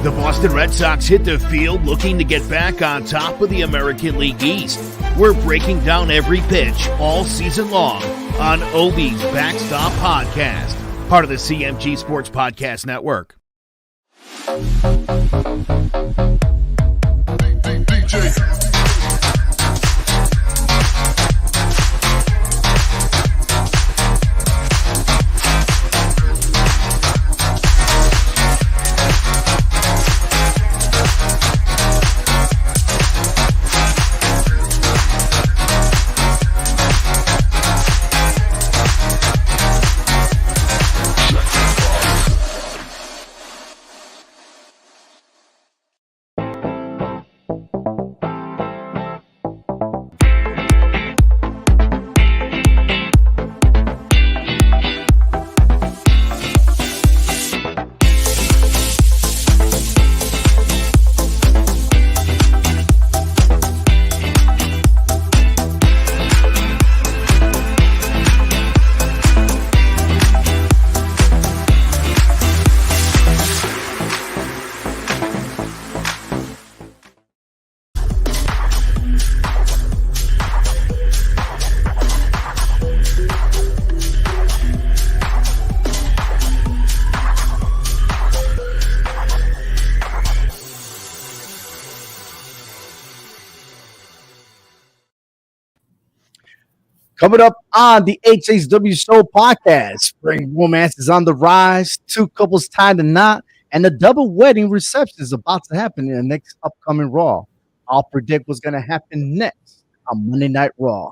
The Boston Red Sox hit the field looking to get back on top of the American League East. We're breaking down every pitch all season long on Obi's Backstop Podcast, part of the CMG Sports Podcast Network. DJ. Coming up on the HHWShow podcast, spring romance is on the rise, two couples tied a knot, and a double wedding reception is about to happen in the next upcoming Raw. I'll predict what's going to happen next on Monday Night Raw.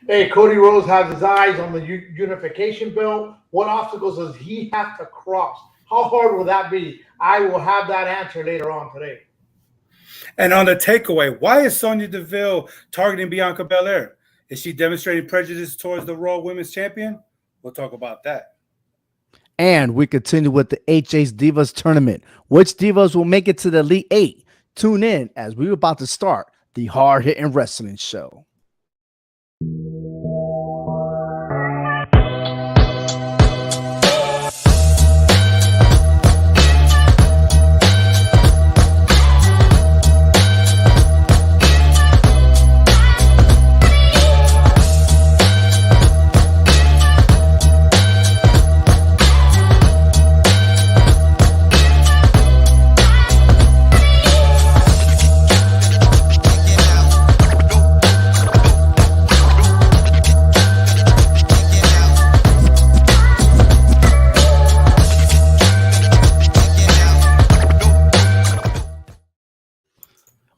Hey, Cody Rhodes has his eyes on the unification bill. What obstacles does he have to cross? How hard will that be? I will have that answer later on today. And on the takeaway, why is Sonya Deville targeting Bianca Belair? Is she demonstrating prejudice towards the Raw Women's Champion? We'll talk about that. And we continue with the HHDivas tournament. Which divas will make it to the Elite Eight? Tune in as we're about to start the hard-hitting wrestling show.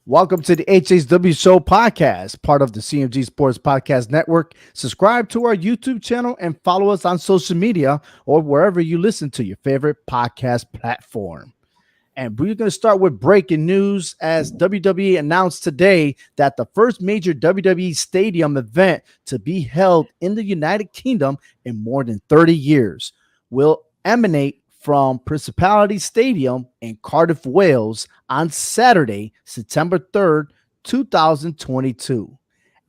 Welcome to the HHWShow podcast, part of the CMG Sports Podcast Network. Subscribe to our YouTube channel and follow us on social media or wherever you listen to your favorite podcast platform. And we're going to start with breaking news as WWE announced today that the first major WWE stadium event to be held in the United Kingdom in more than 30 years will emanate from Principality Stadium in Cardiff, Wales on Saturday, September 3rd, 2022.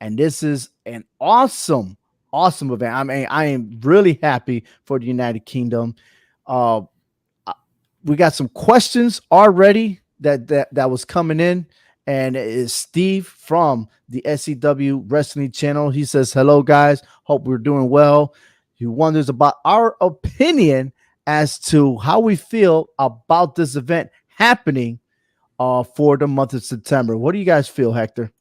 And this is an awesome event. I mean, I am really happy for the United Kingdom. We got some questions already that was coming in, and it is Steve from the SCW Wrestling Channel. He says, hello, guys. Hope we're doing well. He wonders about our opinion as to how we feel about this event happening for the month of September. What do you guys feel, Hector?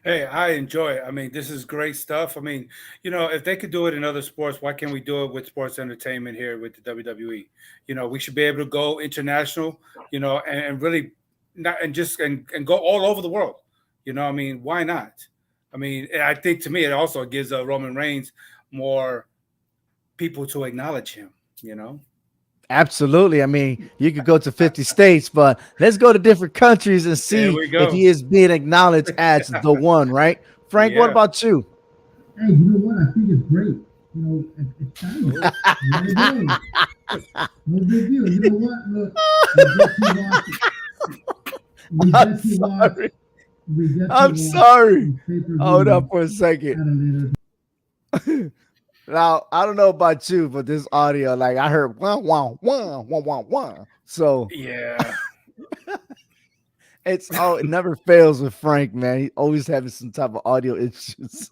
Hey, I enjoy it. I mean, this is great stuff. I mean, you know, if they could do it in other sports, why can't we do it with sports entertainment here with the WWE? You know, we should be able to go international, you know, and really not and go all over the world. You know, I mean, why not? I mean, I think to me, it also gives Roman Reigns more people to acknowledge him, you know? Absolutely. I mean, you could go to 50 states, but let's go to different countries and see if he is being acknowledged as the one, right? Frank, what about you? Hey, you know what? I think it's great. You know, it's time. No big deal. You know what? Look, I'm sorry. Hold up for a second. Now, I don't know about you, but this audio, like I heard wah, wah, wah, wah, wah, wah. So yeah, It never fails with Frank, man. He always having some type of audio issues.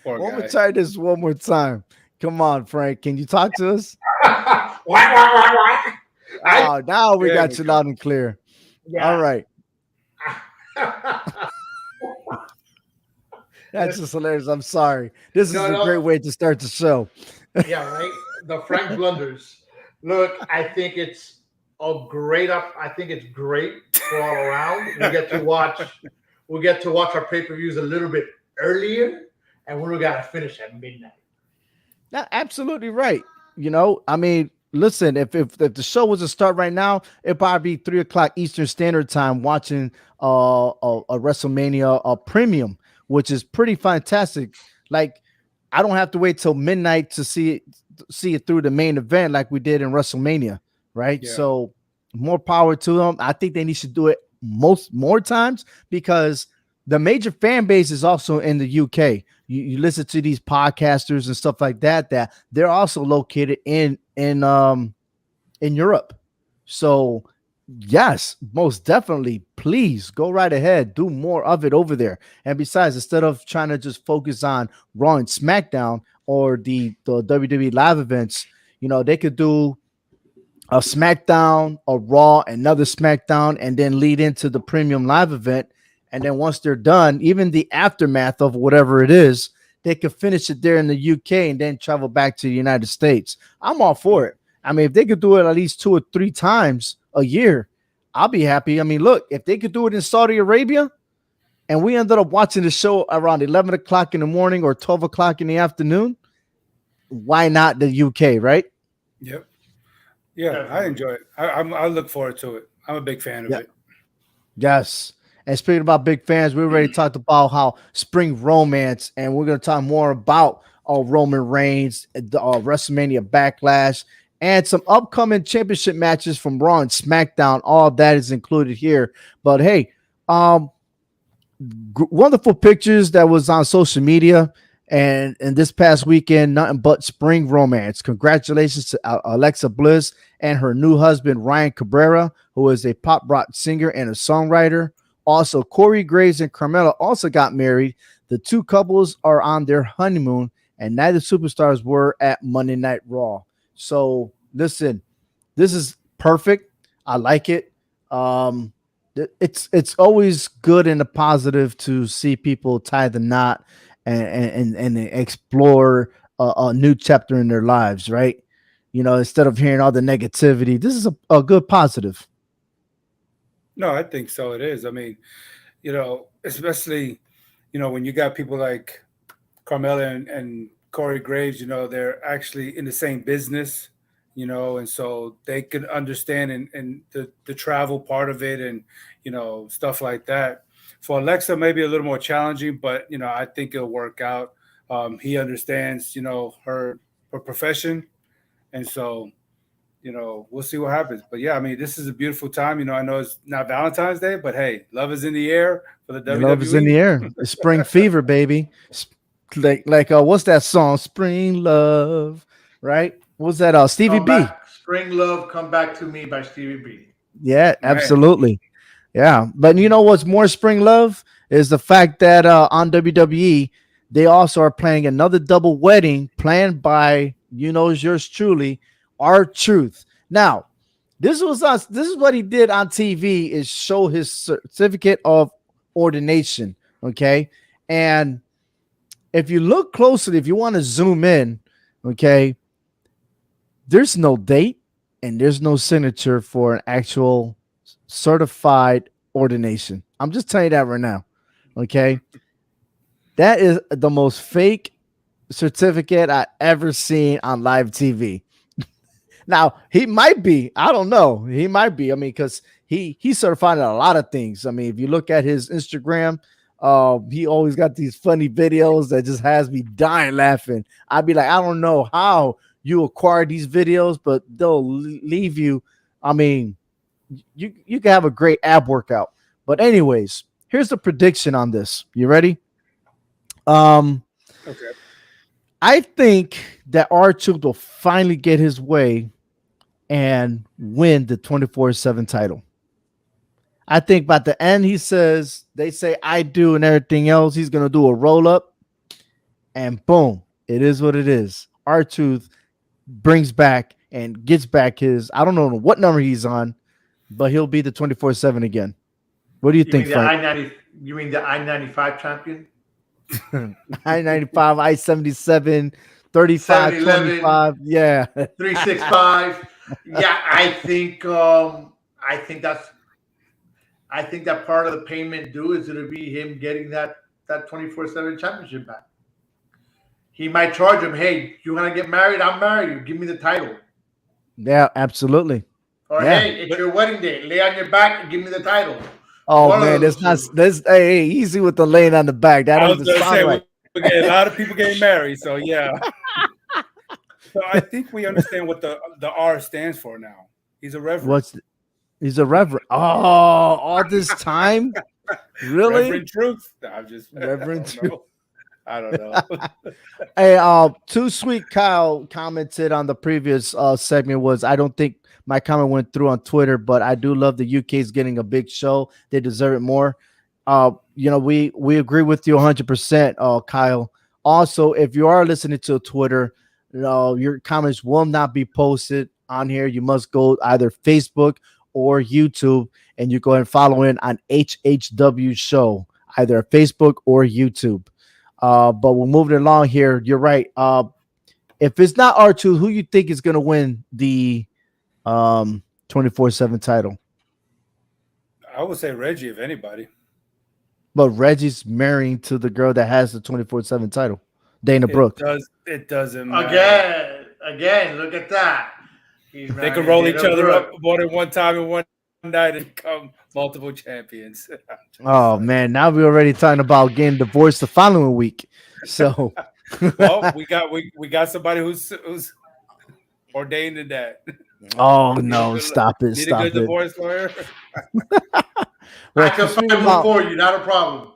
Poor Well, I'm gonna guy. try this one more time. Come on, Frank. Can you talk to us? Wah. Oh, now we There got we you go. loud and clear. All Yeah. right. That's just hilarious. I'm sorry. This is a great way to start the show. Yeah, right. The Frank blunders. Look, I think it's I think it's great for all around. We get to watch our pay-per-views a little bit earlier, and we gotta finish at midnight. That's absolutely right. I mean, listen, if the show was to start right now, it'd probably be 3 o'clock Eastern Standard Time watching a WrestleMania premium, which is pretty fantastic. Like, I don't have to wait till midnight to see it through the main event like we did in WrestleMania, right? Yeah. So more power to them. I think they need to do it more times because the major fan base is also in the UK. You listen to these podcasters and stuff like that they're also located in Europe. So yes, most definitely. Please go right ahead. Do more of it over there. And besides, instead of trying to just focus on Raw and SmackDown or the WWE live events, they could do a SmackDown, a Raw, another SmackDown, and then lead into the premium live event. And then once they're done, even the aftermath of whatever it is, they could finish it there in the UK and then travel back to the United States. I'm all for it. I mean, if they could do it at least 2 or 3 times a year, I'll be happy. I mean, look, if they could do it in Saudi Arabia and we ended up watching the show around 11 o'clock in the morning or 12 o'clock in the afternoon, why not the UK, right? Yep. Yeah, I enjoy it. I look forward to it. I'm a big fan of it. Yes. And speaking about big fans, we already talked about how Spring Romance, and we're going to talk more about Roman Reigns, the WrestleMania Backlash, and some upcoming championship matches from Raw and SmackDown. All of that is included here. But hey, wonderful pictures that was on social media. And this past weekend, nothing but spring romance. Congratulations to Alexa Bliss and her new husband, Ryan Cabrera, who is a pop rock singer and a songwriter. Also, Corey Graves and Carmella also got married. The two couples are on their honeymoon, and neither superstars were at Monday Night Raw. So, listen, this is perfect. I like it. It's always good and a positive to see people tie the knot and explore a new chapter in their lives, right? Instead of hearing all the negativity, this is a good positive. No, I think so. It is. I mean, especially, when you got people like Carmella and Corey Graves, they're actually in the same business, and so they can understand and the travel part of it and, stuff like that. For Alexa, maybe a little more challenging, but, I think it'll work out. He understands, her profession. And so, we'll see what happens. But yeah, I mean, this is a beautiful time. I know it's not Valentine's Day, but hey, love is in the air for the WWE. Love is in the air. It's spring fever, baby. Like what's that song? Spring Love, right? What's that? Stevie B. Spring Love, Come Back to Me by Stevie B. Yeah, absolutely. Yeah. But you know what's more spring love is the fact that on WWE, they also are planning another double wedding planned by, yours truly, R-Truth. Now, this is what he did on TV is show his certificate of ordination. Okay. And if you look closely, if you want to zoom in, okay, there's no date and there's no signature for an actual certified ordination. I'm just telling you that right now. Okay. That is the most fake certificate I ever seen on live TV. Now, he might be. I don't know. He might be. I mean, because he's certified in a lot of things. I mean, if you look at his Instagram, he always got these funny videos that just has me dying laughing. I'd be like, I don't know how you acquire these videos, but they'll leave you. I mean, you can have a great ab workout. But anyways, here's the prediction on this. You ready? Okay. I think that R-Truth will finally get his way and win the 24/7 title. I think by the end, they say I do and everything else. He's going to do a roll up and boom, it is what it is. R-Truth brings back and gets back I don't know what number he's on, but he'll be the 24/7 again. What do you think, Frank? You mean the I-95 champion? I-95, I-77, 35, 25. Yeah. 365. Yeah, I think that part of the payment due is going to be him getting that 24/7 championship back. He might charge him, hey, you want to get married? I'll marry you. Give me the title. Yeah, absolutely. Or hey, it's your wedding day. Lay on your back and give me the title. Oh man, hey, easy with the laying on the back. That doesn't sound right. A lot of people getting married, so yeah. So I think we understand what the R stands for now. He's a reverend. He's a reverend. Oh, all this time? Really? Reverend Truth. No, I'm just Reverend Truth. I don't know. Hey, Too Sweet Kyle commented on the previous segment was, I don't think my comment went through on Twitter, but I do love the UK's getting a big show. They deserve it more. We agree with you 100%, Kyle. Also, if you are listening to Twitter, your comments will not be posted on here. You must go either Facebook or YouTube, and you go and follow in on HHWShow, either Facebook or YouTube. But we're moving along here. You're right. If it's not R2, who you think is going to win the 24/7 title? I would say Reggie, if anybody. But Reggie's marrying to the girl that has the 24/7 title, Dana Brooke. It doesn't matter. Again, look at that. They can roll each other up more than one time in one night and become multiple champions. Oh man, now we're already talking about getting divorced the following week. So, well, we got somebody who's ordained in that. Oh no! Stop it! Need Stop a it! good divorce lawyer. I can find one for you, not a problem.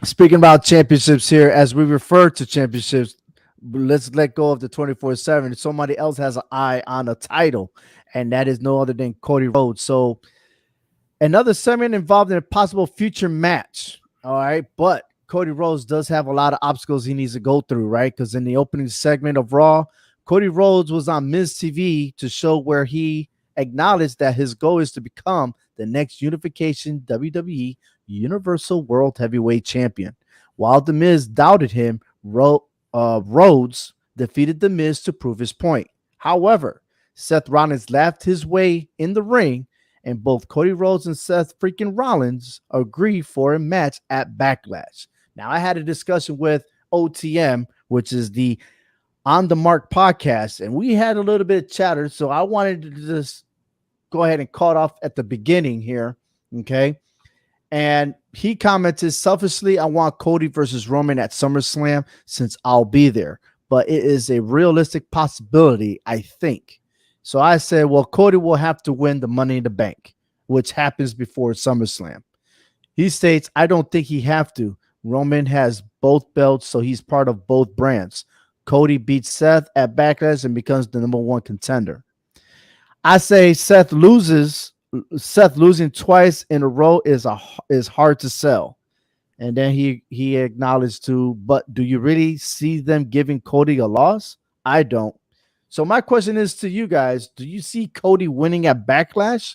Speaking about championships here, as we refer to championships, let's let go of the 24/7. Somebody else has an eye on a title, and that is no other than Cody Rhodes. So another segment involved in a possible future match. All right, but Cody Rhodes does have a lot of obstacles he needs to go through, right? Because in the opening segment of Raw, Cody Rhodes was on Miz TV to show where he acknowledged that his goal is to become the next unification WWE Universal World Heavyweight Champion. While The Miz doubted him, Rhodes defeated The Miz to prove his point. However, Seth Rollins laughed his way in the ring, and both Cody Rhodes and Seth freaking Rollins agreed for a match at Backlash. Now, I had a discussion with OTM, which is the On the Mark podcast, and we had a little bit of chatter, so I wanted to just go ahead and cut off at the beginning here, okay? And he commented, selfishly, I want Cody versus Roman at SummerSlam since I'll be there, but it is a realistic possibility, I think. So I said, well, Cody will have to win the Money in the Bank, which happens before SummerSlam. He states, I don't think he have to. Roman has both belts, so he's part of both brands. Cody beats Seth at Backlash and becomes the #1 contender. I say Seth losing twice in a row is hard to sell. And then he acknowledged too, but do you really see them giving Cody a loss? I don't. So my question is to you guys, do you see Cody winning at Backlash?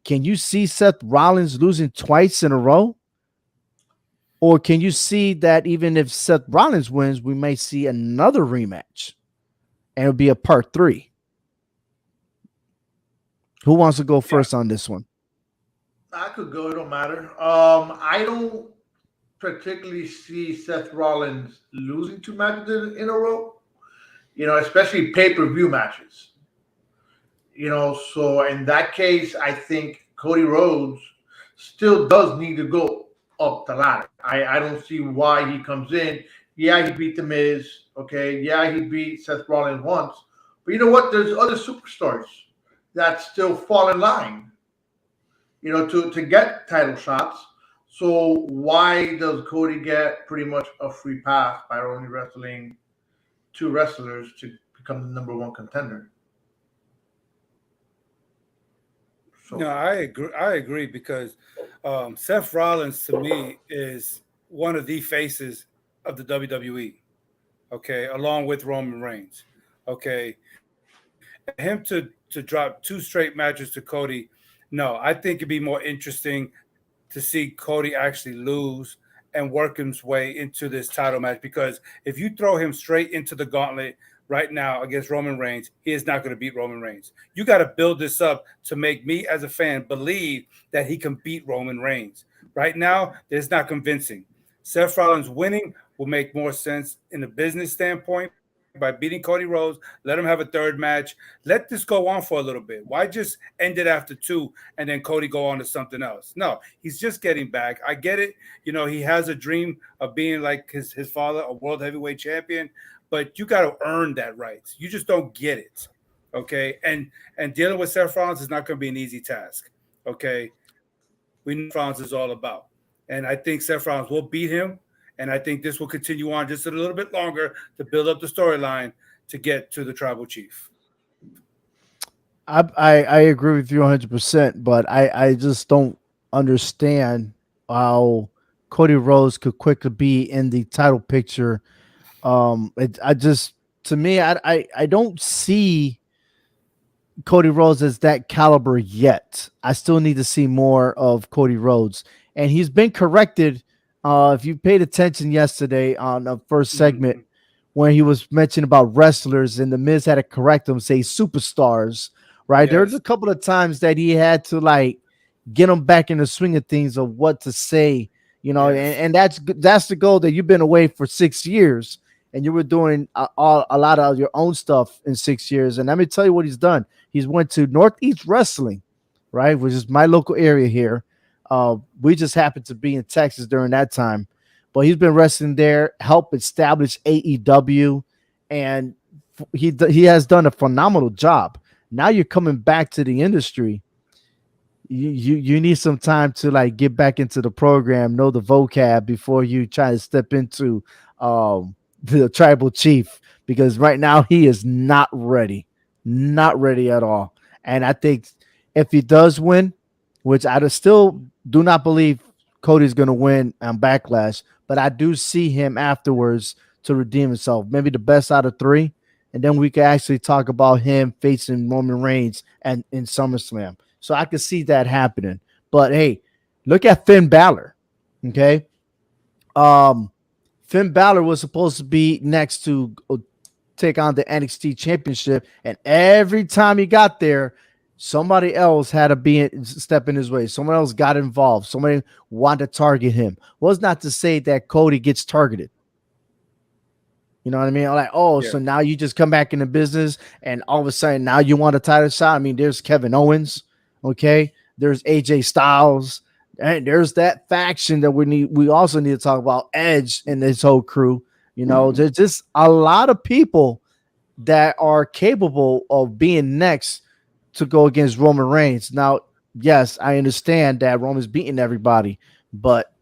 Can you see Seth Rollins losing twice in a row? Or can you see that even if Seth Rollins wins, we may see another rematch and it'll be a part 3? Who wants to go first on this one? I could go. It don't matter. I don't particularly see Seth Rollins losing 2 matches in a row. Especially pay-per-view matches. So in that case, I think Cody Rhodes still does need to go up the ladder. I don't see why he comes in. Yeah, he beat The Miz. Okay. Yeah, he beat Seth Rollins once. But you know what? There's other superstars that still fall in line, to get title shots. So why does Cody get pretty much a free pass by only wrestling 2 wrestlers to become the #1 contender? No, I agree. I agree because Seth Rollins to me is one of the faces of the WWE. Okay, along with Roman Reigns. Okay, and for him to drop two straight matches to Cody, no, I think it'd be more interesting to see Cody actually lose and work his way into this title match, because if you throw him straight into the gauntlet right now against Roman Reigns, he is not going to beat Roman Reigns. You got to build this up to make me as a fan believe that he can beat Roman Reigns. Right now, it's not convincing. Seth Rollins winning will make more sense in a business standpoint by beating Cody Rhodes. Let him have a third match. Let this go on for a little bit. Why just end it after two and then Cody go on to something else? No, he's just getting back. I get it. You know, he has a dream of being like his father, a world heavyweight champion, but you got to earn that right. You just don't get it. Okay. And dealing with Seth Rollins is not going to be an easy task. Okay. We know what Seth Rollins is all about. And I think Seth Rollins will beat him. And I think this will continue on just a little bit longer to build up the storyline to get to the tribal chief. I agree with you 100%, but I just don't understand how Cody Rhodes could quickly be in the title picture. I just, to me, I don't see Cody Rhodes as that caliber yet. I still need to see more of Cody Rhodes, and he's been corrected. If you paid attention yesterday on the first segment, when he was mentioning about wrestlers, and the Miz had to correct him, say superstars, right? There's a couple of times that he had to like get him back in the swing of things of what to say, you know, and that's the goal, that you've been away for 6 years and you were doing a lot of your own stuff in 6 years. And let me tell you what he's done. He's went to Northeast Wrestling, right, which is my local area here. We just happened to be in Texas during that time, but he's been wrestling there, helped establish AEW, and he has done a phenomenal job. Now you're coming back to the industry. You need some time to like get back into the program, know the vocab before you try to step into the tribal chief, because right now he is not ready at all. And I think if he does win, which I still do not believe Cody's going to win on Backlash, but I do see him afterwards to redeem himself. Maybe the best out of three, and then we can actually talk about him facing Roman Reigns and in SummerSlam. So I could see that happening. But hey, look at Finn Balor. Okay. Finn Balor was supposed to be next to take on the NXT championship, and every time he got there, somebody else had to step in his way. Someone else got involved. Somebody wanted to target him. Was not to say that Cody gets targeted. You know what I mean? Like, so now you just come back in the business and all of a sudden now you want a title shot. I mean, there's Kevin Owens, okay? There's AJ Styles, and there's that faction that we also need to talk about, Edge and his whole crew. You know, there's just a lot of people that are capable of being next to go against Roman Reigns. Now, yes, I understand that Roman's beating everybody, but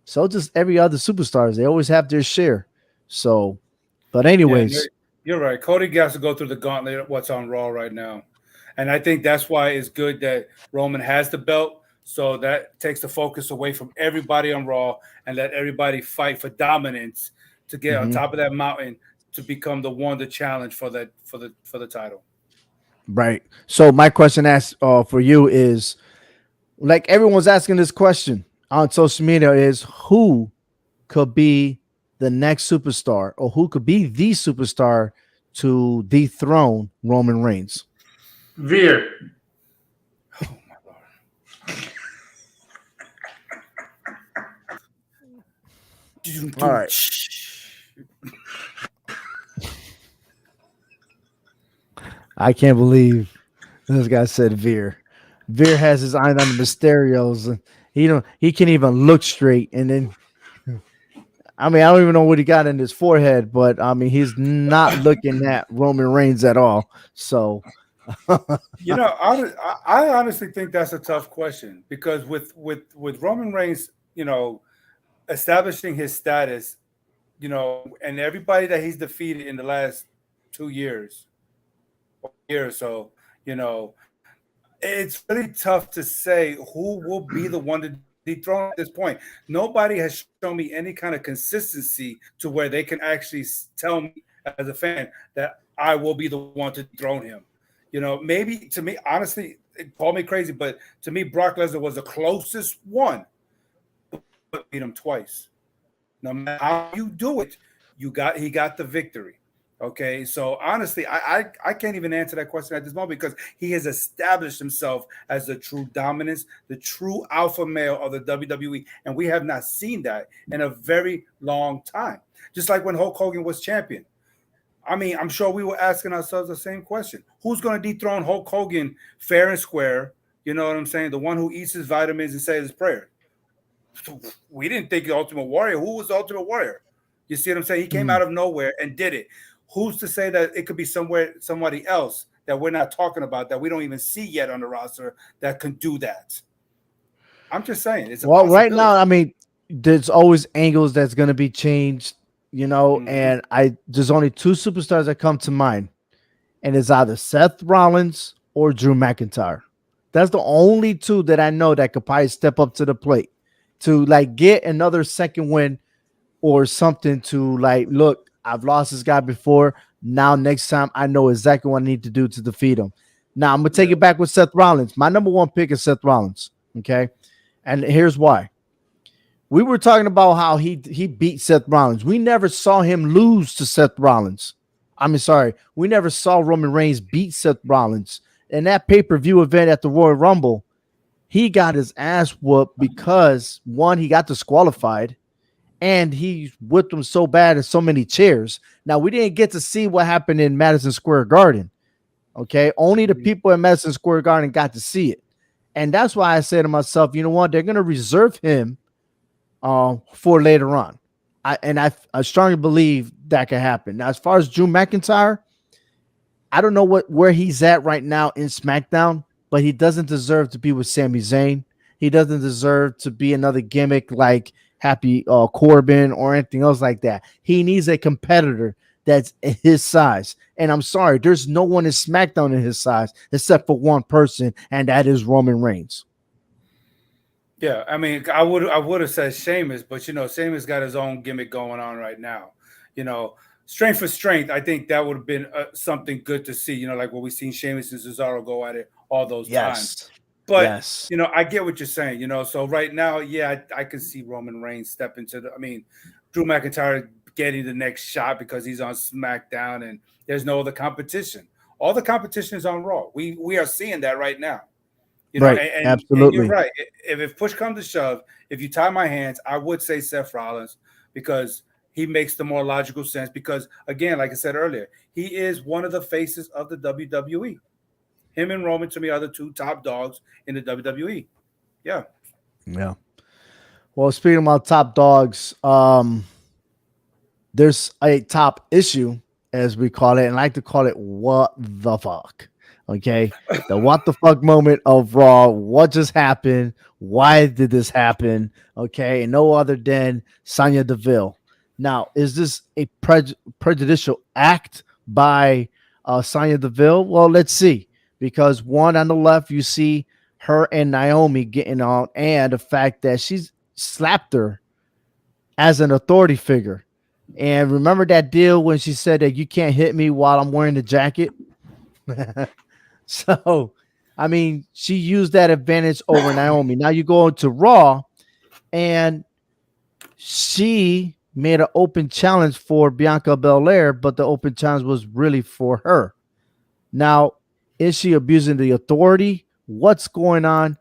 so just every other superstars, they always have their share. So, but anyways, you're right. Cody has to go through the gauntlet of what's on Raw right now, and I think that's why it's good that Roman has the belt, so that takes the focus away from everybody on Raw and let everybody fight for dominance to get on top of that mountain to become the one to challenge for the title. Right. So my question asked for you is, like everyone's asking this question on social media, is who could be the next superstar, or who could be the superstar to dethrone Roman Reigns? Veer. Oh my Lord. All right. I can't believe this guy said Veer. Veer has his eyes on the Mysterios. He can't even look straight. And then, I mean, I don't even know what he got in his forehead, but I mean, he's not looking at Roman Reigns at all. So, you know, I honestly think that's a tough question, because with Roman Reigns, you know, establishing his status, you know, and everybody that he's defeated in the last 2 years or so, you know, It's really tough to say who will be the one to dethrone at this point. Nobody has shown me any kind of consistency to where they can actually tell me as a fan that I will be the one to dethrone him. You know, maybe to me, honestly, call me crazy, but to me, Brock Lesnar was the closest one, but beat him twice. No matter how you do it, he got the victory. Okay, so honestly, I can't even answer that question at this moment because he has established himself as the true dominance, the true alpha male of the WWE, and we have not seen that in a very long time. Just like when Hulk Hogan was champion. I mean, I'm sure we were asking ourselves the same question: who's going to dethrone Hulk Hogan fair and square? You know what I'm saying? The one who eats his vitamins and says his prayers. We didn't think the Ultimate Warrior. Who was the Ultimate Warrior? You see what I'm saying? He came out of nowhere and did it. Who's to say that it could be somebody else that we're not talking about that we don't even see yet on the roster that can do that? I'm just saying it's a right now, possibility. I mean, there's always angles that's going to be changed, and there's only two superstars that come to mind, and it's either Seth Rollins or Drew McIntyre. That's the only two that I know that could probably step up to the plate to like get another second win or something to like, look, I've lost this guy before. Now, next time I know exactly what I need to do to defeat him. Now, I'm going to take it back with Seth Rollins. My number one pick is Seth Rollins. Okay. And here's why. We were talking about how he beat Seth Rollins. We never saw him lose to Seth Rollins. I mean, sorry, we never saw Roman Reigns beat Seth Rollins. In that pay-per-view event at the Royal Rumble, he got his ass whooped because one, he got disqualified, and he whipped him so bad in so many chairs. Now, we didn't get to see what happened in Madison Square Garden. Okay, only the people in Madison Square Garden got to see it, and that's why I said to myself, you know what, they're gonna reserve him for later on. I strongly believe that could happen. Now, as far as Drew McIntyre, I don't know where he's at right now in SmackDown, but he doesn't deserve to be with Sami Zayn. He doesn't deserve to be another gimmick like Happy Corbin or anything else like that. He needs a competitor that's his size. And I'm sorry, there's no one in SmackDown in his size except for one person, and that is Roman Reigns. Yeah, I mean, I would have said Sheamus, but Sheamus got his own gimmick going on right now. Strength for strength, I think that would have been something good to see. Like what we've seen Sheamus and Cesaro go at it all those times. But Yes. I get what you're saying. So right now, yeah, I can see Roman Reigns step into Drew McIntyre getting the next shot because he's on SmackDown and there's no other competition. All the competition is on Raw. We are seeing that right now. Right. And you're Absolutely. right. If push comes to shove, if you tie my hands, I would say Seth Rollins because he makes the more logical sense. Because again, like I said earlier, he is one of the faces of the WWE. Him and Roman to me are the two top dogs in the WWE. Yeah. Yeah. Well, speaking about top dogs, there's a top issue, as we call it, and I like to call it what the fuck. Okay. The what the fuck moment of Raw. What just happened? Why did this happen? Okay. And no other than Sonya Deville. Now, is this a prejudicial act by Sonya Deville? Well, let's see. Because one on the left, you see her and Naomi getting on, and the fact that she's slapped her as an authority figure. And remember that deal when she said that you can't hit me while I'm wearing the jacket? So, I mean, she used that advantage over Naomi. Now you go into Raw, and she made an open challenge for Bianca Belair, but the open challenge was really for her. Now, is she abusing the authority? What's going on?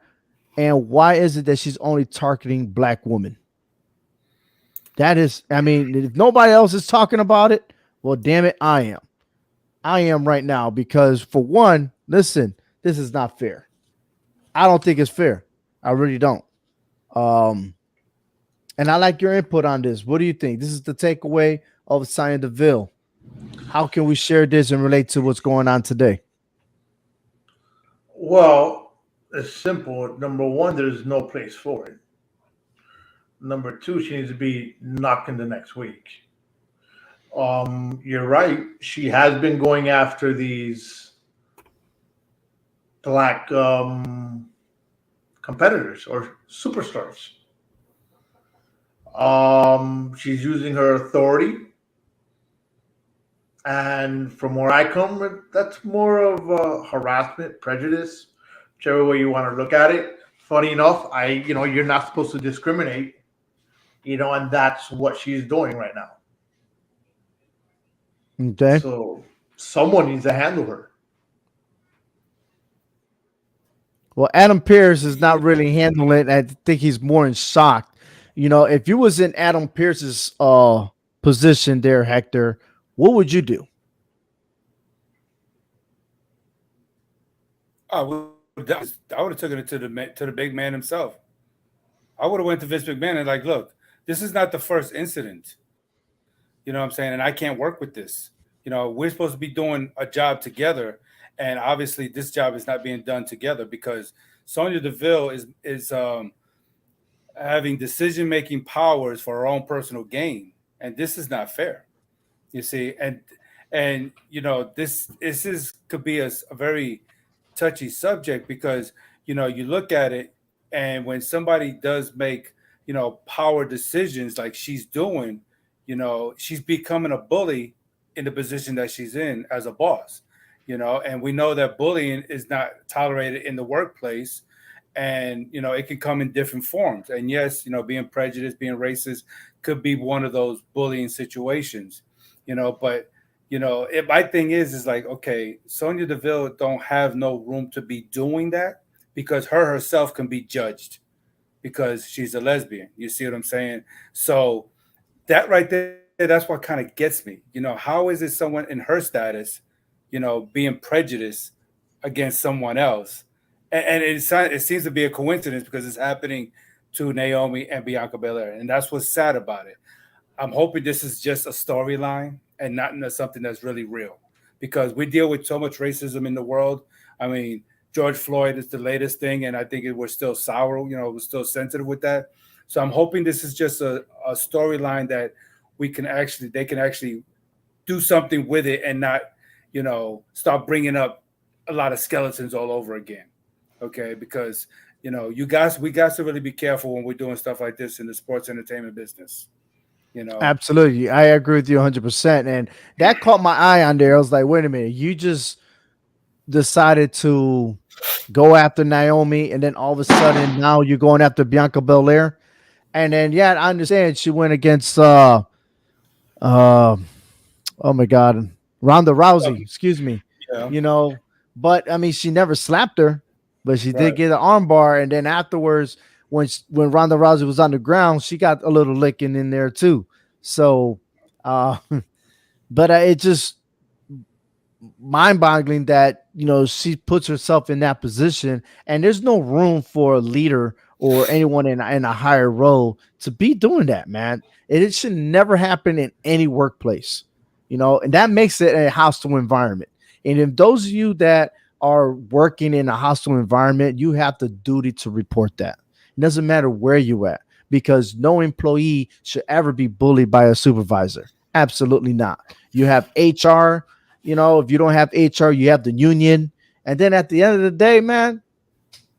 And why is it that she's only targeting black women? That is, I mean, if nobody else is talking about it, well, damn it, I am. I am right now because, for one, listen, this is not fair. I don't think it's fair. I really don't. And I like your input on this. What do you think? This is the takeaway of Sonya Deville. How can we share this and relate to what's going on today? Well, it's simple. Number one, there's no place for it. Number two, she needs to be knocking the next week. You're right. She has been going after these black competitors or superstars. She's using her authority, and from where I come, that's more of harassment, prejudice, whichever way you want to look at it. Funny enough, you're not supposed to discriminate, and that's what she's doing right now. Okay. So someone needs to handle her. Well, Adam Pearce is not really handling it. I think he's more in shock. If you was in Adam Pearce's position there, Hector, what would you do? I would have taken it to the big man himself. I would have went to Vince McMahon and like, look, this is not the first incident. You know what I'm saying? And I can't work with this. We're supposed to be doing a job together, and obviously this job is not being done together because Sonya Deville is having decision-making powers for her own personal gain, and this is not fair. You see, and this could be a very touchy subject because you look at it, and when somebody does make power decisions like she's doing, she's becoming a bully in the position that she's in as a boss, and we know that bullying is not tolerated in the workplace, and it can come in different forms. And yes, being prejudiced, being racist could be one of those bullying situations, but my thing is like, okay, Sonya Deville don't have no room to be doing that because her herself can be judged because she's a lesbian. You see what I'm saying? So that right there, that's what kind of gets me. How is it someone in her status, being prejudiced against someone else? And it seems to be a coincidence because it's happening to Naomi and Bianca Belair. And that's what's sad about it. I'm hoping this is just a storyline and not something that's really real because we deal with so much racism in the world. I mean, George Floyd is the latest thing, and I think we're still sour, we're still sensitive with that. So I'm hoping this is just a storyline that they can actually do something with it and not, start bringing up a lot of skeletons all over again. Okay, because we got to really be careful when we're doing stuff like this in the sports entertainment business. Absolutely, I agree with you 100%, and that caught my eye on there. I was like, wait a minute, you just decided to go after Naomi, and then all of a sudden now you're going after Bianca Belair, and then I understand she went against oh my God, Ronda Rousey, excuse me, but I mean she never slapped her. But she did get an armbar, and then afterwards, when Ronda Rousey was on the ground, she got a little licking in there too. So, but it's just mind-boggling that she puts herself in that position, and there's no room for a leader or anyone in a higher role to be doing that, man. It should never happen in any workplace, and that makes it a hostile environment. And if those of you that are working in a hostile environment, you have the duty to report that. It doesn't matter where you at, because no employee should ever be bullied by a supervisor. Absolutely not. You have HR, if you don't have HR, you have the union. And then at the end of the day, man,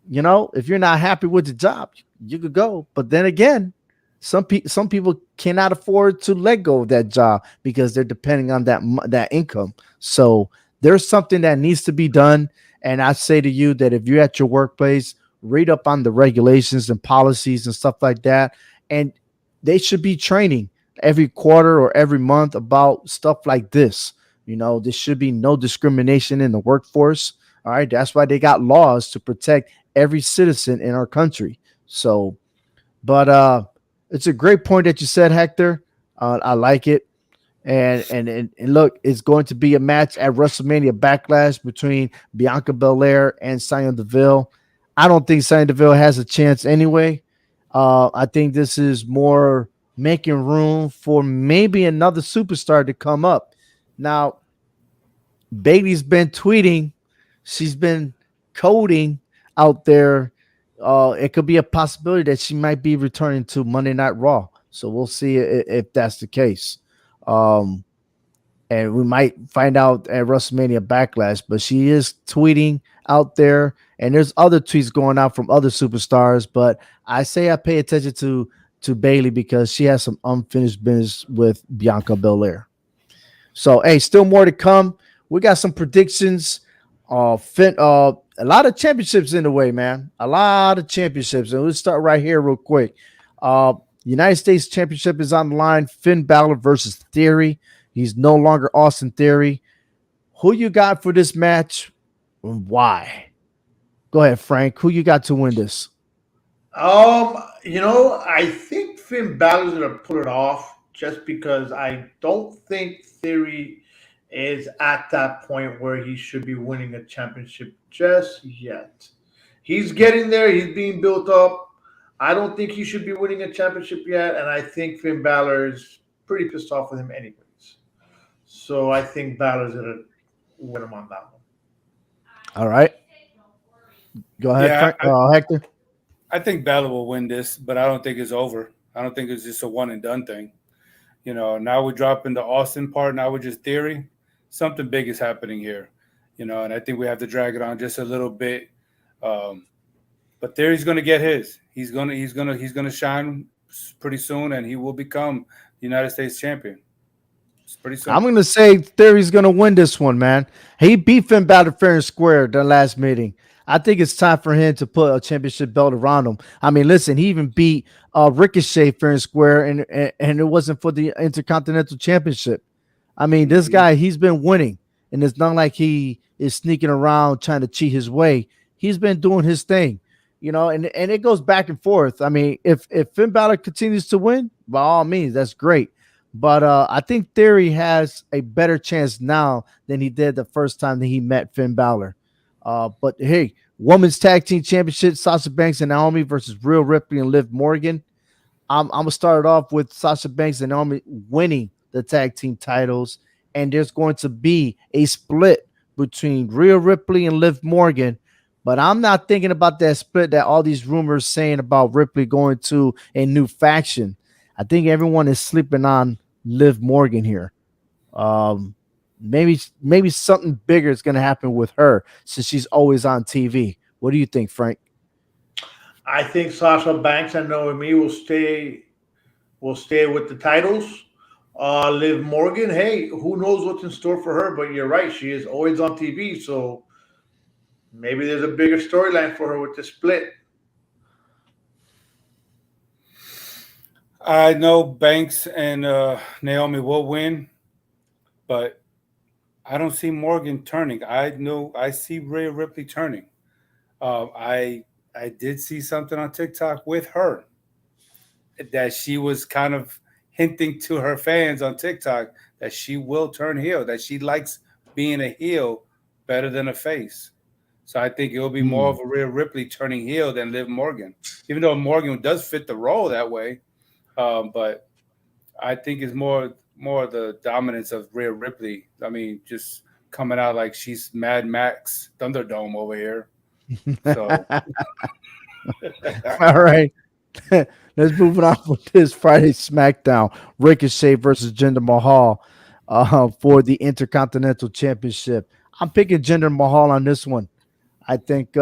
if you're not happy with the job, you could go. But then again, some people cannot afford to let go of that job because they're depending on that income. So there's something that needs to be done. And I say to you that if you're at your workplace, read up on the regulations and policies and stuff like that. And they should be training every quarter or every month about stuff like this. There should be no discrimination in the workforce. All right. That's why they got laws to protect every citizen in our country. So, but it's a great point that you said, Hector. I like it. And look, it's going to be a match at WrestleMania Backlash between Bianca Belair and Sonya Deville. I don't think Sonya Deville has a chance anyway. I think this is more making room for maybe another superstar to come up. Now, Bayley's been tweeting. She's been coding out there. It could be a possibility that she might be returning to Monday Night Raw. So we'll see if that's the case. and we might find out at WrestleMania Backlash. But she is tweeting out there, and there's other tweets going out from other superstars. But I say I pay attention to Bailey because she has some unfinished business with Bianca Belair. So hey, still more to come. We got some predictions. A lot of championships in the way, man. A lot of championships. And let's start right here, real quick. Uh, United States Championship is on the line. Finn Balor versus Theory. He's no longer Austin Theory. Who you got for this match? And why? Go ahead, Frank. Who you got to win this? I think Finn Balor's gonna pull it off just because I don't think Theory is at that point where he should be winning a championship just yet. He's getting there, he's being built up. I don't think he should be winning a championship yet, and I think Finn Balor is pretty pissed off with him anyways. So I think Balor's gonna win him on that one. All right. Go ahead, Yeah, Frank. Hector. I think Balor will win this, but I don't think it's over. I don't think it's just a one and done thing. Now we're dropping the Austin part. Now we're just Theory. Something big is happening here, and I think we have to drag it on just a little bit. But Theory's going to get his. He's going to shine pretty soon, and he will become the United States champion. It's pretty soon. I'm going to say Theory's going to win this one, man. He beat Finn Balor fair and square the last meeting. I think it's time for him to put a championship belt around him. I mean, listen, he even beat Ricochet fair and square, and it wasn't for the Intercontinental Championship. I mean, this guy, he's been winning, and it's not like he is sneaking around trying to cheat his way. He's been doing his thing, and it goes back and forth. I mean, if Finn Balor continues to win, by all means, that's great. But I think Theory has a better chance now than he did the first time that he met Finn Balor. But hey, Women's Tag Team Championship, Sasha Banks and Naomi versus Rhea Ripley and Liv Morgan. I'm going to start it off with Sasha Banks and Naomi winning the tag team titles, and there's going to be a split between Rhea Ripley and Liv Morgan. But I'm not thinking about that split that all these rumors saying about Ripley going to a new faction. I think everyone is sleeping on Liv Morgan here. Maybe something bigger is going to happen with her since she's always on TV. What do you think, Frank? I think Sasha Banks and Naomi will stay with the titles. Liv Morgan, hey, who knows what's in store for her? But you're right, she is always on TV, so maybe there's a bigger storyline for her with the split. I know Banks and Naomi will win, but I don't see Morgan turning. I see Rhea Ripley turning. I did see something on TikTok with her that she was kind of hinting to her fans on TikTok that she will turn heel, that she likes being a heel better than a face. So I think it will be more of a Rhea Ripley turning heel than Liv Morgan, even though Morgan does fit the role that way. But I think it's more the dominance of Rhea Ripley. I mean, just coming out like she's Mad Max Thunderdome over here. So, all right. Let's move on with this Friday SmackDown. Ricochet versus Jinder Mahal for the Intercontinental Championship. I'm picking Jinder Mahal on this one. I think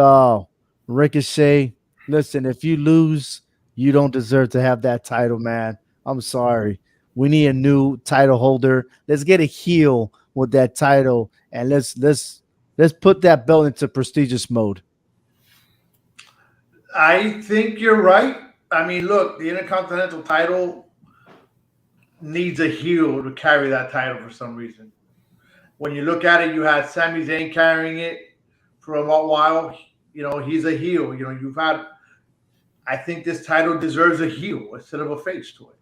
Ricochet, listen, if you lose, you don't deserve to have that title, man. I'm sorry. We need a new title holder. Let's get a heel with that title, and let's put that belt into prestigious mode. I think you're right. I mean, look, the Intercontinental title needs a heel to carry that title for some reason. When you look at it, you had Sami Zayn carrying it for a while. He's a heel. I think this title deserves a heel instead of a face to it.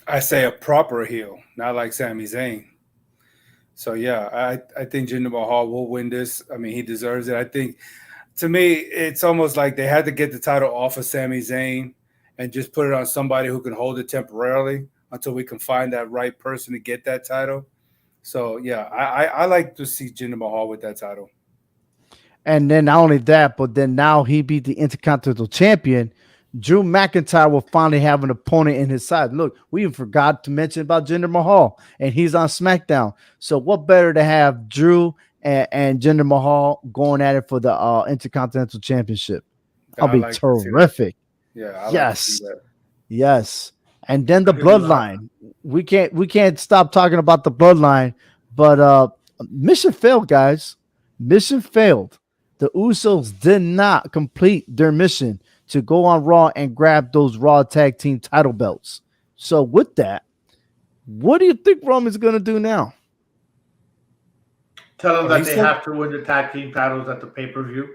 I say a proper heel, not like Sami Zayn. So, yeah, I think Jinder Mahal will win this. I mean, he deserves it. I think, to me, it's almost like they had to get the title off of Sami Zayn and just put it on somebody who can hold it temporarily until we can find that right person to get that title. So, yeah, I like to see Jinder Mahal with that title. And then not only that, but then now he beat the Intercontinental Champion. Drew McIntyre will finally have an opponent in his side. Look, we even forgot to mention about Jinder Mahal, and he's on SmackDown. So what better to have Drew and Jinder Mahal going at it for the Intercontinental Championship? I That'll be like to see that. terrific. Yeah, I like to see Yes. that. Yes. And then the I'll give you that. bloodline. We can't stop talking about the bloodline, but mission failed, guys. Mission failed. The Usos did not complete their mission to go on Raw and grab those Raw tag team title belts. So with that, what do you think Roman's gonna do now? Tell them Oh, that he's they still- have to win the tag team titles at the pay-per-view.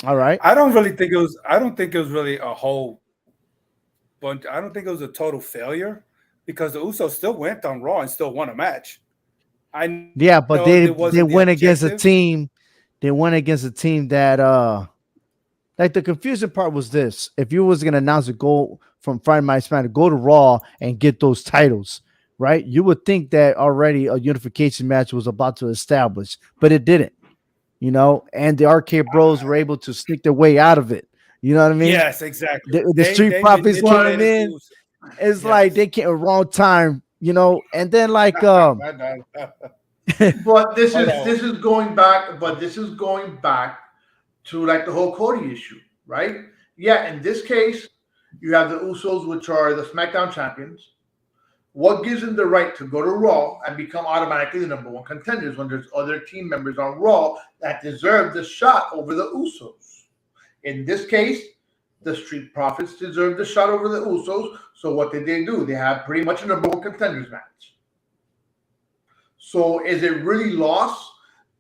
All right. I don't really think it was. I don't think it was really a whole bunch. I don't think it was a total failure because the Usos still went on Raw and still won a match. Yeah, but know they it wasn't the went against a objective. team. They went against a team that like the confusing part was this: if you was gonna announce a goal from Friday Night SmackDown to go to Raw and get those titles, right? You would think that already a unification match was about to establish, but it didn't. You know, and the Arcade Bros were able to sneak their way out of it. You know what I mean? Yes, exactly. The Street Profits came manipulated in. the Usos. It's Yes. like they came wrong time, you know, and then like But this Hold is on. this is going back. But this is going back to like the whole Cody issue, right? Yeah. In this case, you have the Usos, which are the SmackDown champions. What gives them the right to go to Raw and become automatically the number one contenders when there's other team members on Raw that deserve the shot over the Usos? In this case, the Street Profits deserve the shot over the Usos. So what did they do? They have pretty much a number one contenders match. So is it really lost?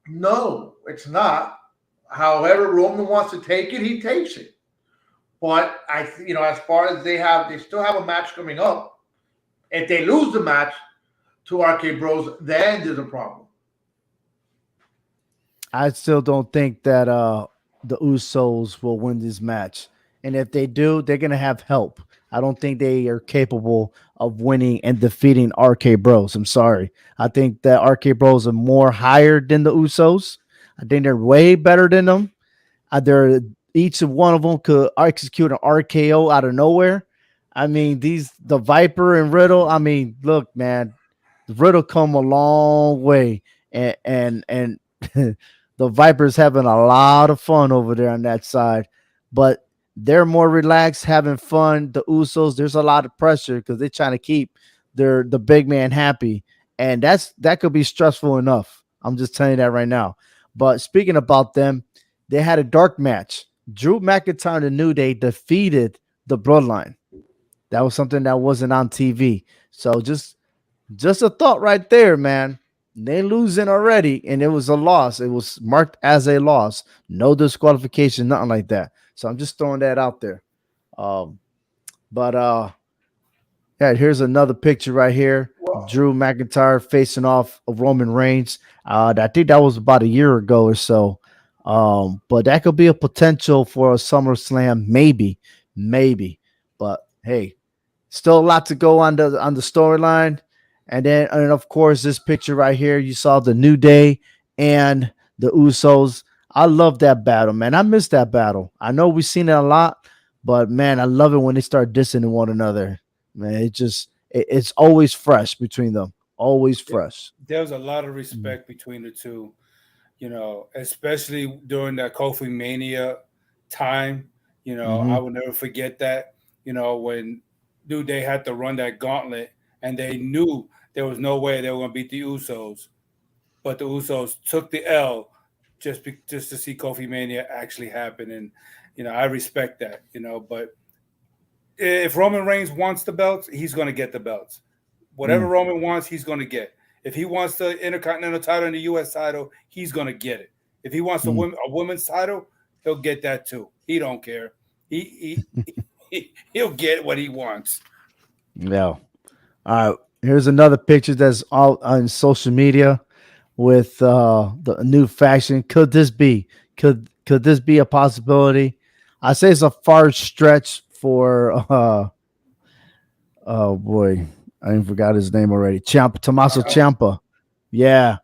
No, it's not. However, Roman wants to take it, he takes it. But as far as they still have a match coming up. If they lose the match to RK Bros, then there's a problem. I still don't think that the Usos will win this match. And if they do, they're gonna have help. I don't think they are capable of winning and defeating RK Bros. I'm sorry. I think that RK Bros are more higher than the Usos. I think they're way better than them. They're each one of them could execute an RKO out of nowhere. I mean, the Viper and Riddle. I mean, look, man, the Riddle come a long way, and the Viper's having a lot of fun over there on that side, but they're more relaxed, having fun. The Usos, there's a lot of pressure because they're trying to keep the big man happy, and that could be stressful enough. I'm just telling you that right now. But speaking about them, they had a dark match. Drew McIntyre and the New Day defeated the Bloodline. That was something that wasn't on TV. So just a thought right there, man. They losing already, and it was a loss. It was marked as a loss. No disqualification, nothing like that. So I'm just throwing that out there. Yeah, here's another picture right here. Drew McIntyre facing off of Roman Reigns. I think that was about a year ago or so. But that could be a potential for a SummerSlam, maybe. But hey, still a lot to go on the storyline. And of course, this picture right here, you saw the New Day and the Usos. I love that battle, man. I miss that battle. I know we've seen it a lot, but man, I love it when they start dissing one another. Man, it's always fresh between them. Always fresh. There was a lot of respect between the two, especially during that Kofi Mania time. I will never forget that. When New Day had to run that gauntlet, and they knew there was no way they were going to beat the Usos, but the Usos took the L just to see Kofi Mania actually happen, and I respect that. But if Roman Reigns wants the belts, he's going to get the belts. Whatever Roman wants, he's going to get. If he wants the Intercontinental title and the U.S. title, he's going to get it. If he wants a women's title, he'll get that too. He don't care. He'll get what he wants. Yeah. All right. Here's another picture that's all on social media with the new faction. Could this be a possibility? I say it's a far stretch for oh boy, I even forgot his name already. Tommaso Ciampa. Yeah.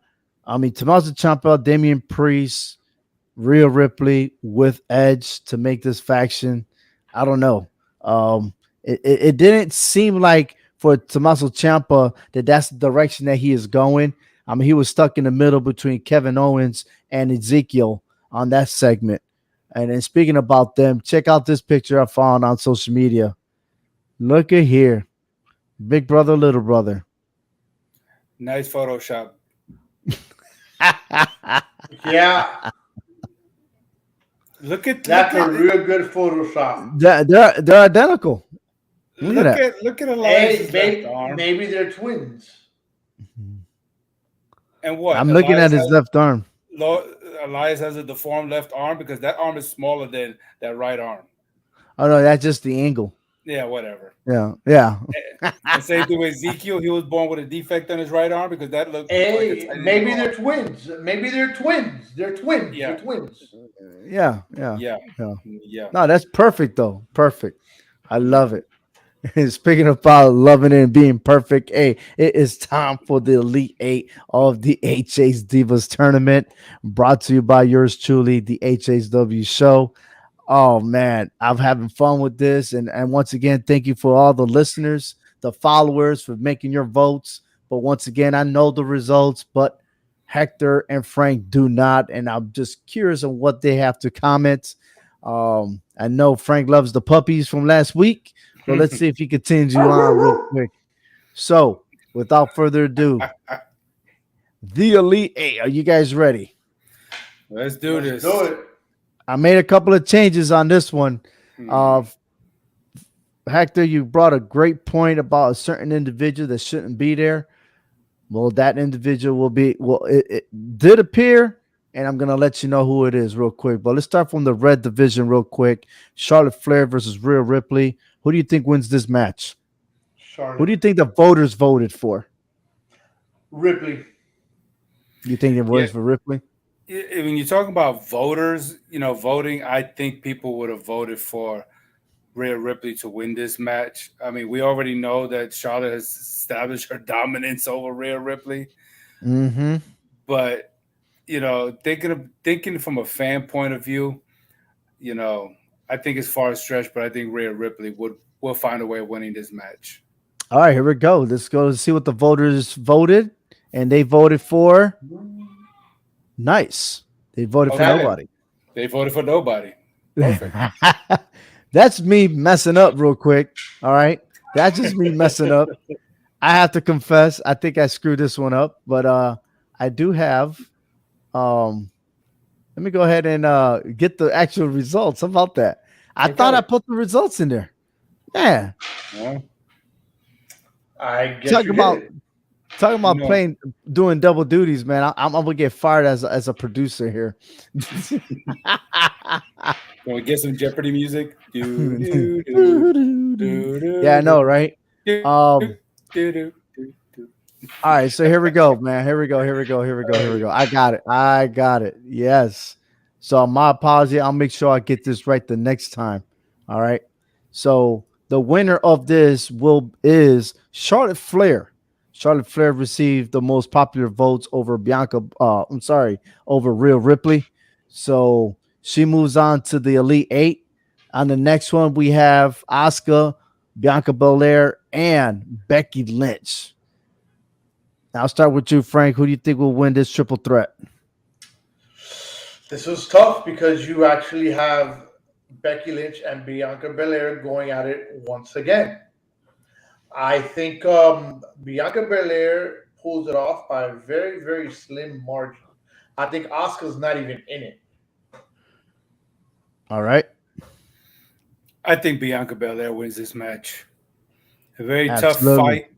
I mean, Tommaso Ciampa, Damian Priest, Rhea Ripley with Edge to make this faction. I don't know. It didn't seem like for Tommaso Ciampa that that's the direction that he is going. I mean, he was stuck in the middle between Kevin Owens and Ezekiel on that segment. And then speaking about them, check out this picture I found on social media. Look at here. Big brother, little brother. Nice Photoshop. Yeah, that's a real good Photoshop. They're identical. Look at that. Look at Elias' Hey, left arm. maybe they're twins. And what? I'm looking at his left arm. Elias has a deformed left arm because that arm is smaller than that right arm. Oh no, that's just the angle. Yeah, whatever. Yeah. And same thing with Ezekiel. He was born with a defect on his right arm because that looked. Hey, like maybe they're twins. Maybe they're twins. They're twins. Yeah. They're twins. Yeah. Yeah. No, that's perfect though. Perfect. I love it. Speaking about loving it and being perfect, hey, it is time for the Elite Eight of the HHDivas tournament, brought to you by yours truly, the HHW show. Oh man, I'm having fun with this, and once again, thank you for all the listeners, the followers for making your votes. But once again, I know the results, but Hector and Frank do not, and I'm just curious on what they have to comment. I know Frank loves the puppies from last week. So let's see if he continues on real quick. So, without further ado, the Elite Eight. Are you guys ready? Let's do this. Do it. I made a couple of changes on this one. Hector, you brought a great point about a certain individual that shouldn't be there. Well, that individual will be. Well, it did appear, and I'm gonna let you know who it is real quick. But let's start from the red division real quick. Charlotte Flair versus Rhea Ripley. Who do you think wins this match? Charlotte. Who do you think the voters voted for? Ripley. You think they voted for Ripley? When you're talking about voters, voting, I think people would have voted for Rhea Ripley to win this match. I mean, we already know that Charlotte has established her dominance over Rhea Ripley. Mm-hmm. But, thinking from a fan point of view, I think it's far stretched, but I think Rhea Ripley will find a way of winning this match. All right, here we go. Let's go to see what the voters voted, and they voted for. Nice. They voted for nobody. They voted for nobody. Perfect. That's me messing up real quick. All right, that's just me messing up. I have to confess, I think I screwed this one up, but I do have. Let me go ahead and get the actual results. How about that? I thought I put the results in there. Yeah. I guess talking about playing, doing double duties, man. I'm gonna get fired as a producer here. Can we get some Jeopardy music? Yeah, I know, right? All right, so here we go, man. Here we go. I got it. Yes. So my apology. I'll make sure I get this right the next time. All right. So the winner of this is Charlotte Flair. Charlotte Flair received the most popular votes over over Rhea Ripley. So she moves on to the Elite Eight. On the next one, we have Asuka, Bianca Belair, and Becky Lynch. I'll start with you, Frank. Who do you think will win this triple threat? This was tough because you actually have Becky Lynch and Bianca Belair going at it once again. I think Bianca Belair pulls it off by a very, very slim margin. I think Asuka's not even in it. All right. I think Bianca Belair wins this match. A very Absolutely. tough fight.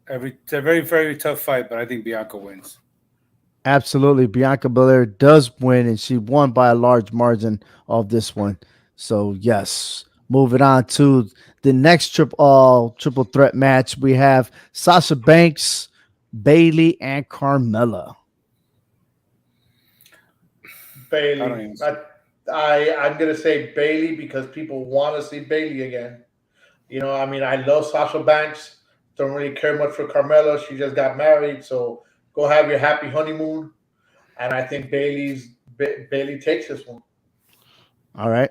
It's a very, very tough fight, but I think Bianca wins. Absolutely. Bianca Belair does win, and she won by a large margin of this one. So, yes. Moving on to the next triple threat match, we have Sasha Banks, Bayley, and Carmella. Bayley. I'm going to say Bayley because people want to see Bayley again. I love Sasha Banks. Don't really care much for Carmella. She just got married, so go have your happy honeymoon. And I think Bayley's Bailey takes this one. All right.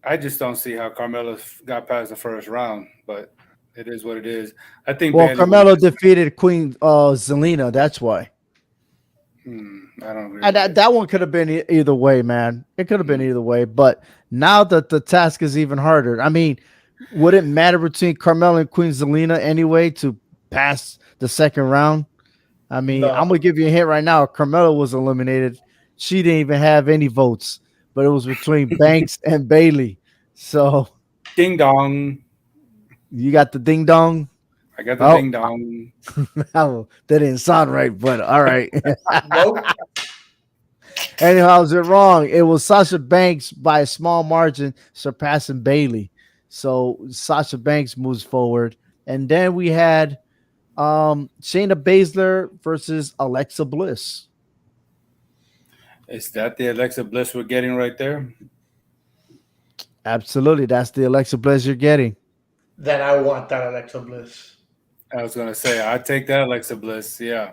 I just don't see how Carmella got past the first round, but it is what it is. I think Well, Bayley Carmelo wins. defeated Queen Zelina. That's why. I don't agree. And that one could have been either way, man. It could have been either way. But now that the task is even harder, I mean, would it matter between Carmelo and Queen Zelina anyway to pass the second round? I mean, No. I'm gonna give you a hint right now. Carmelo was eliminated. She didn't even have any votes, but it was between Banks and Bailey. So Ding dong. you got the ding dong. I got the ding dong. Oh, that didn't sound right, but all right. Nope. Anyhow, is it wrong? It was Sasha Banks by a small margin, surpassing Bailey. So Sasha Banks moves forward, and then we had Shayna Baszler versus Alexa Bliss. Is that the Alexa Bliss we're getting right there? Absolutely, that's the Alexa Bliss you're getting. Then I want that Alexa Bliss. I was gonna say I'd take that Alexa Bliss. Yeah.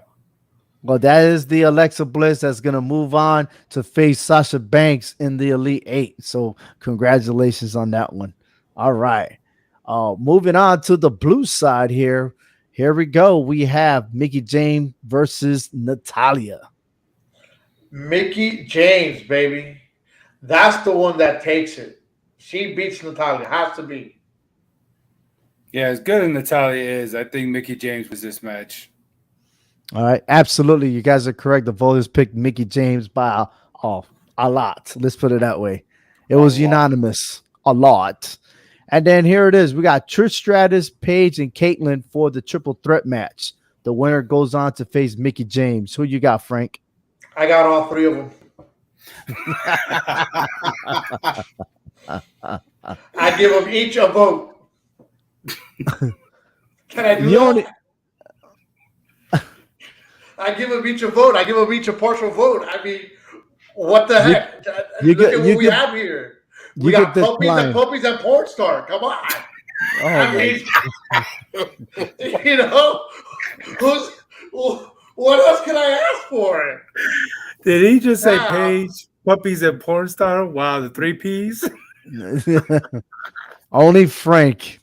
Well, that is the Alexa Bliss that's going to move on to face Sasha Banks in the Elite Eight. So congratulations on that one. All right. Moving on to the blue side here. Here we go. We have Mickie James versus Natalya. Mickie James, baby. That's the one that takes it. She beats Natalya. Has to be. Yeah, as good as Natalya is, I think Mickie James was this match. All right. Absolutely. You guys are correct. The voters picked Mickie James by a lot. Let's put it that way. It was unanimous. A lot. And then here it is. We got Trish Stratus, Paige, and Caitlyn for the triple threat match. The winner goes on to face Mickie James. Who you got, Frank? I got all three of them. I give them each a vote. Can I do that? I give them each a vote. I give them each a partial vote. I mean, what the heck? Look at what we have here. We got puppies and porn star. Come on. Oh, I mean, you know, what else can I ask for? Did he just say Paige, puppies, and porn star? Wow, the 3 Ps. Only Frank.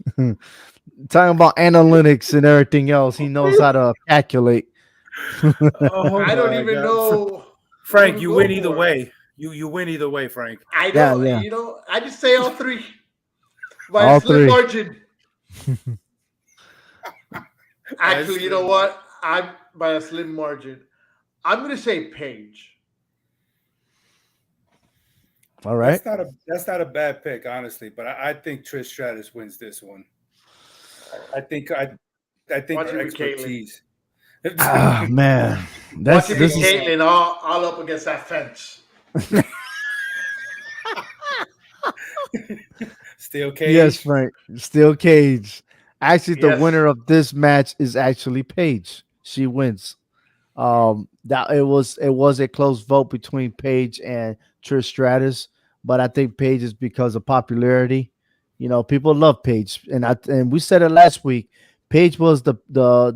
Talking about analytics and everything else. He knows how to calculate. I don't even know. Frank, you win either way. You win either way, Frank. I know. Yeah. You know, I just say all three. By All a slim three. margin. Actually, you know what? I'm by a slim margin. I'm going to say Paige. All right. That's not a bad pick, honestly. But I think Trish Stratus wins this one. I think her expertise. Oh man, This is Caitlyn all up against that fence. Steel cage. Yes, Frank. Steel cage. Actually, the Yes. winner of this match is actually Paige. She wins. That it was a close vote between Paige and Trish Stratus, but I think Paige is because of popularity. You know, people love Paige, and we said it last week. Paige was the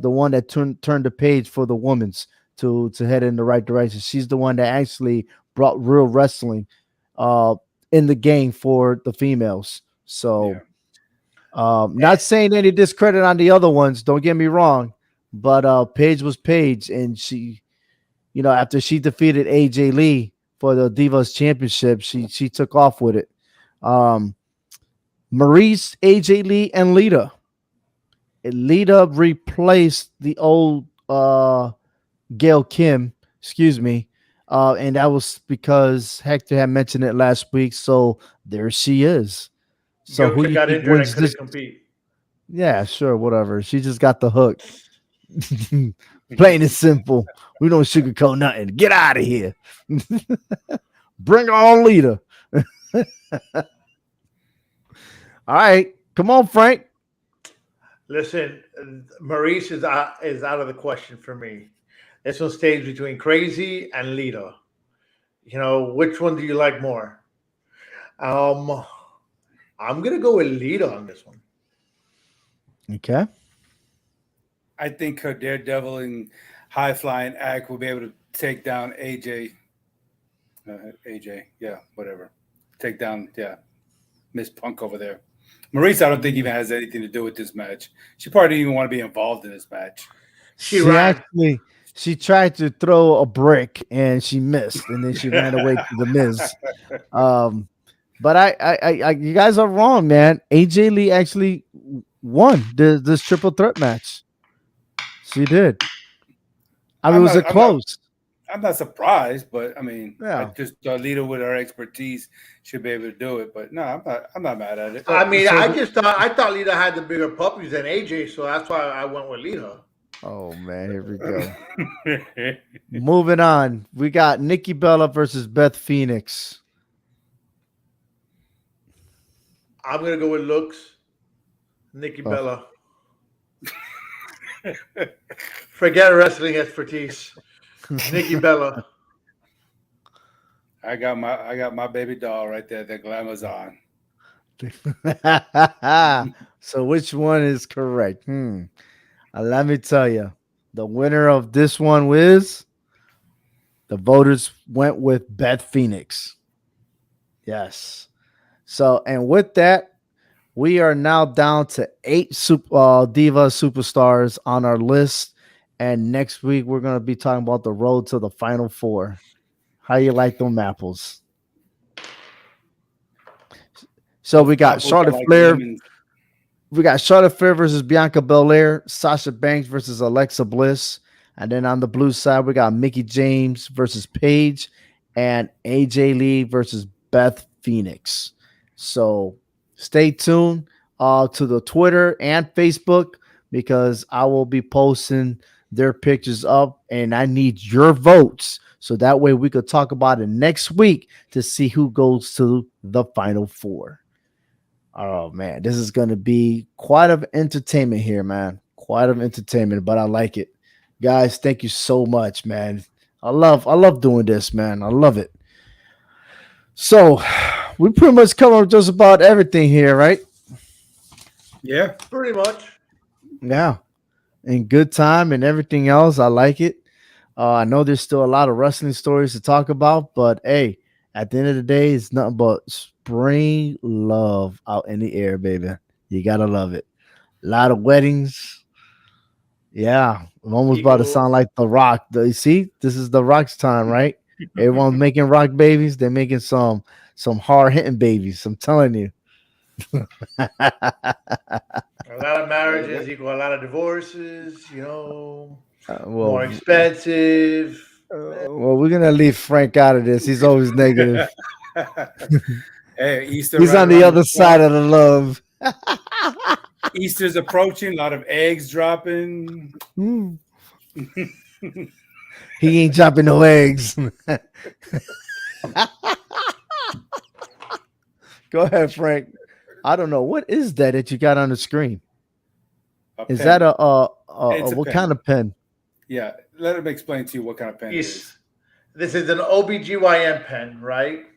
one that turned the page for the women's to head in the right direction. She's the one that actually brought real wrestling in the game for the females. So not saying any discredit on the other ones, don't get me wrong, but Paige was Paige, and she, you know, after she defeated AJ Lee for the Divas Championship, she took off with it. Maurice, AJ Lee, and Lita. Lita replaced the old Gail Kim, excuse me, and that was because Hector had mentioned it last week. So there she is. So who you got think injured wins and couldn't this? compete. Yeah, sure, whatever. She just got the hook. Plain and simple. We don't sugarcoat nothing. Get out of here. Bring on Lita. All right, come on, Frank. Listen, Maurice is out of the question for me. This one stays between Crazy and Lita. You know, which one do you like more? I'm gonna go with Lita on this one. Okay. I think her daredevil and high flying act will be able to take down AJ. AJ, yeah, whatever. Take down, Miss Punk over there. Maurice, I don't think even has anything to do with this match. She probably didn't even want to be involved in this match. She tried to throw a brick and she missed, and then she ran away to the Miz. But I you guys are wrong, man. AJ Lee actually won this triple threat match. She did. I mean, it was close. I'm not surprised, but I mean, Yeah. I just thought Lita with her expertise should be able to do it. But no, I'm not mad at it. I mean, I thought Lita had the bigger puppies than AJ, so that's why I went with Lita. Oh man, here we go. Moving on, we got Nikki Bella versus Beth Phoenix. I'm gonna go with looks. Nikki Bella. Forget wrestling expertise. Nikki Bella. I got my baby doll right there. The Glamazon. So which one is correct? Let me tell you, the winner of this one was the voters went with Beth Phoenix. Yes. So, and with that, we are now down to 8 Diva superstars on our list. And next week, we're going to be talking about the road to the Final Four. How you like them apples? So we got Charlotte Flair. We got Charlotte Flair versus Bianca Belair, Sasha Banks versus Alexa Bliss. And then on the blue side, we got Mickie James versus Paige and AJ Lee versus Beth Phoenix. So stay tuned to the Twitter and Facebook because I will be posting their pictures up and I need your votes. So that way we could talk about it next week to see who goes to the Final Four. Oh man, this is going to be quite of entertainment here, man. Quite of entertainment, but I like it. Guys, thank you so much, man. I love doing this, man. I love it. So, we pretty much covered just about everything here, right? Yeah, pretty much. Yeah. In good time and everything else, I like it. I know there's still a lot of wrestling stories to talk about, but hey, at the end of the day, it's nothing but spring love out in the air, baby. You gotta love it. A lot of weddings. Yeah, I'm almost about to sound like The Rock. You see, this is The Rock's time, right? Everyone's making rock babies. They're making some hard hitting babies. I'm telling you. A lot of marriages equal a lot of divorces. You know, more expensive. Well, we're gonna leave Frank out of this. He's always negative. Hey, Easter. He's on the other side of the love. Easter's approaching. A lot of eggs dropping. He ain't dropping no eggs. Go ahead, Frank. I don't know what is that you got on the screen. Is that a what pen. kind of pen? Yeah, let him explain to you what kind of pen it is. This is an OBGYN pen, right?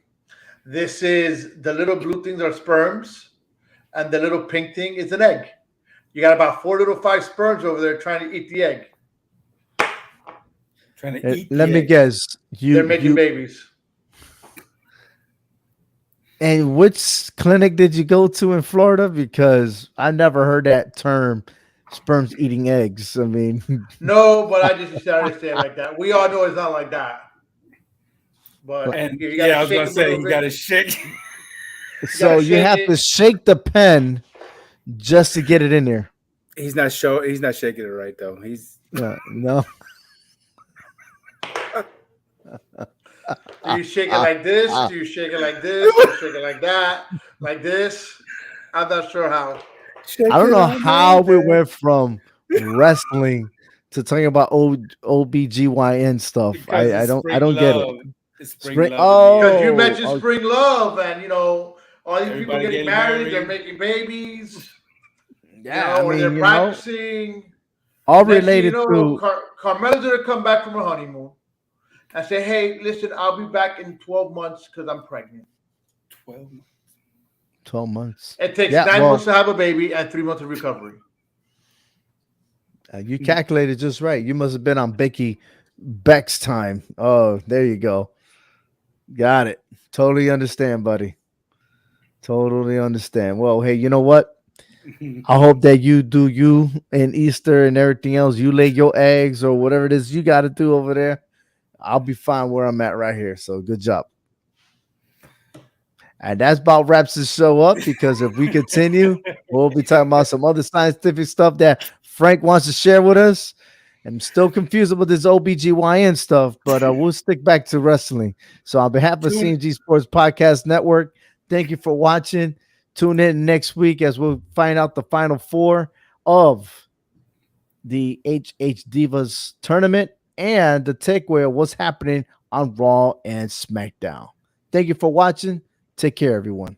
This is the little blue things are sperms, and the little pink thing is an egg. You got about 4 little 5 sperms over there trying to eat the egg. Trying to eat. Let me guess. They're making babies. And which clinic did you go to in Florida? Because I never heard that term, sperms eating eggs. I mean, no, but I just started to say it like that. We all know it's not like that. But I was gonna say you gotta shake. So you have to shake the pen just to get it in there. He's not shaking it right though. He's no. Do you shake it like this? Do you shake it like this? Do you shake it like that? Like this? I'm not sure how. I don't know how we went from wrestling to talking about OBGYN stuff. I don't get it. Spring love. Because you mentioned spring love, and you know all these people getting married, they're making babies. Yeah, or they're practicing. All related to Carmella's gonna come back from her honeymoon and say, "Hey, listen, I'll be back in 12 months because I'm pregnant." 12 months. It takes 9 months to have a baby and 3 months of recovery. You calculated just right. You must have been on Becky Beck's time. Oh, there you go. Got it. Totally understand, buddy. Totally understand. Well, hey, you know what? I hope that you do you and Easter and everything else. You lay your eggs or whatever it is you got to do over there. I'll be fine where I'm at right here. So good job. And that's about wraps the show up, because if we continue, we'll be talking about some other scientific stuff that Frank wants to share with us. I'm still confused about this OBGYN stuff, but we'll stick back to wrestling. So on behalf of CMG Sports Podcast Network, thank you for watching. Tune in next week as we'll find out the final four of the HHDivas tournament and the takeaway of what's happening on Raw and SmackDown. Thank you for watching. Take care, everyone.